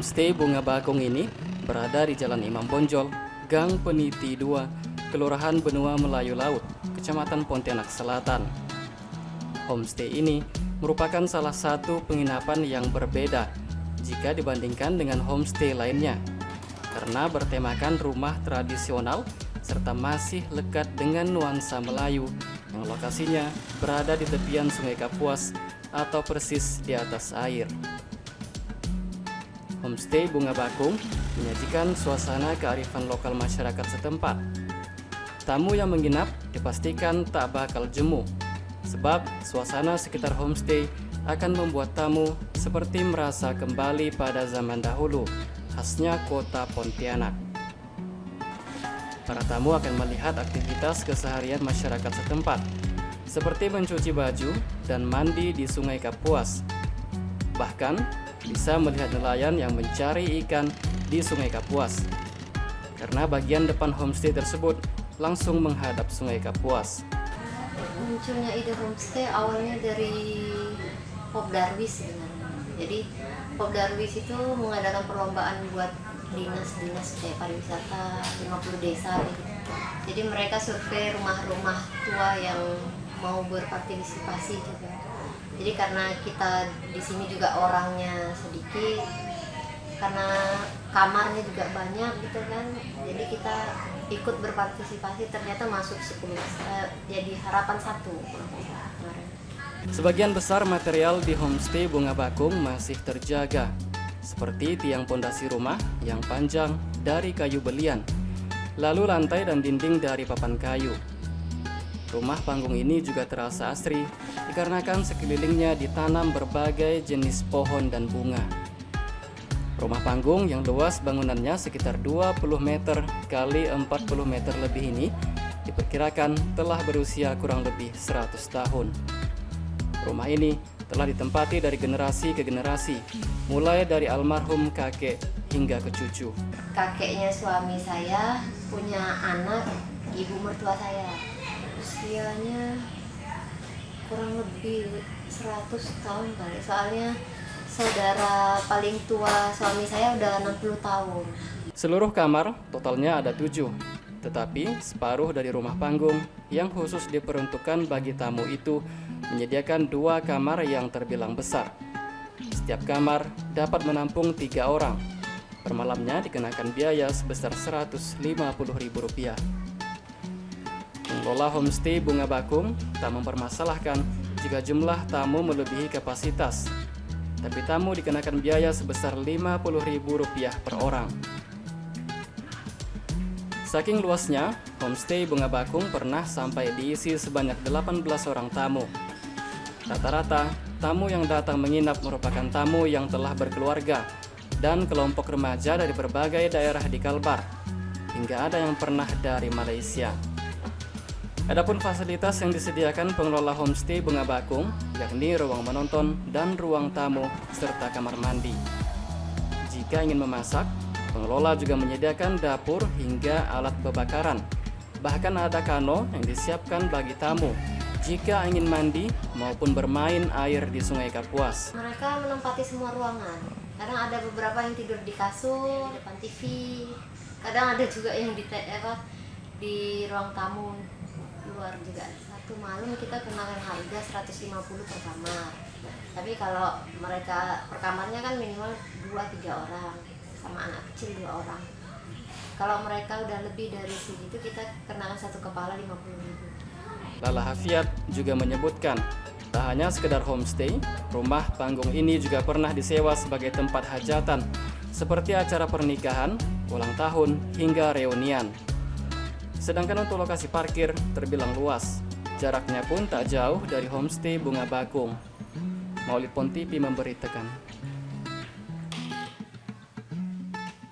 Homestay Bunga Bakung ini berada di Jalan Imam Bonjol, Gang Peniti 2, Kelurahan Benua Melayu Laut, Kecamatan Pontianak Selatan. Homestay ini merupakan salah satu penginapan yang berbeda jika dibandingkan dengan homestay lainnya, karena bertemakan rumah tradisional serta masih lekat dengan nuansa Melayu yang lokasinya berada di tepian Sungai Kapuas atau persis di atas air. Homestay Bunga Bakung menyajikan suasana kearifan lokal masyarakat setempat. Tamu yang menginap dipastikan tak bakal jemu, sebab suasana sekitar homestay akan membuat tamu seperti merasa kembali pada zaman dahulu, khasnya kota Pontianak. Para tamu akan melihat aktivitas keseharian masyarakat setempat, seperti mencuci baju dan mandi di Sungai Kapuas. Bahkan, bisa melihat nelayan yang mencari ikan di Sungai Kapuas, karena bagian depan homestay tersebut langsung menghadap Sungai Kapuas. Munculnya ide homestay awalnya dari Pop Darwis sebenarnya. Jadi Pop Darwis itu mengadakan perlombaan buat dinas-dinas kayak pariwisata 50 desa gitu. Jadi mereka survei rumah-rumah tua yang mau berpartisipasi juga. Jadi karena kita di sini juga orangnya sedikit, karena kamarnya juga banyak gitu kan, jadi kita ikut berpartisipasi, ternyata masuk 10, jadi harapan 1. Sebagian besar material di Homestay Bunga Bakung masih terjaga, seperti tiang pondasi rumah yang panjang dari kayu belian, lalu lantai dan dinding dari papan kayu. Rumah panggung ini juga terasa asri dikarenakan sekelilingnya ditanam berbagai jenis pohon dan bunga. Rumah panggung yang luas bangunannya sekitar 20 meter kali 40 meter lebih ini diperkirakan telah berusia kurang lebih 100 tahun. Rumah ini telah ditempati dari generasi ke generasi, mulai dari almarhum kakek hingga ke cucu. Kakeknya suami saya punya anak, ibu mertua saya. Usianya kurang lebih 100 tahun kali, soalnya saudara paling tua suami saya udah 60 tahun. Seluruh kamar totalnya ada 7, tetapi separuh dari rumah panggung yang khusus diperuntukkan bagi tamu itu menyediakan 2 kamar yang terbilang besar. Setiap kamar dapat menampung 3 orang. Per malamnya dikenakan biaya sebesar Rp150.000. Pengelola Homestay Bunga Bakung tak mempermasalahkan jika jumlah tamu melebihi kapasitas, tapi tamu dikenakan biaya sebesar Rp50.000 per orang. Saking luasnya, Homestay Bunga Bakung pernah sampai diisi sebanyak 18 orang tamu. Rata-rata, tamu yang datang menginap merupakan tamu yang telah berkeluarga dan kelompok remaja dari berbagai daerah di Kalbar, hingga ada yang pernah dari Malaysia. Adapun fasilitas yang disediakan pengelola Homestay Bunga Bakung, yakni ruang menonton dan ruang tamu, serta kamar mandi. Jika ingin memasak, pengelola juga menyediakan dapur hingga alat bebakaran. Bahkan ada kano yang disiapkan bagi tamu jika ingin mandi maupun bermain air di Sungai Kapuas. Mereka menempati semua ruangan. Kadang ada beberapa yang tidur di kasur, depan TV. Kadang ada juga yang di ruang tamu luar juga. Satu malam kita kenakan harga 150 per kamar. Tapi kalau mereka per kamarnya kan minimal 2-3 orang, sama anak kecil 2 orang. Kalau mereka udah lebih dari segitu, kita kenakan satu kepala 50.000. Lala Hafiat juga menyebutkan, tak hanya sekedar homestay, rumah panggung ini juga pernah disewa sebagai tempat hajatan, seperti acara pernikahan, ulang tahun, hingga reunian. Sedangkan untuk lokasi parkir terbilang luas, jaraknya pun tak jauh dari Homestay Bunga Bakung. Maulid Pontipi memberitakan.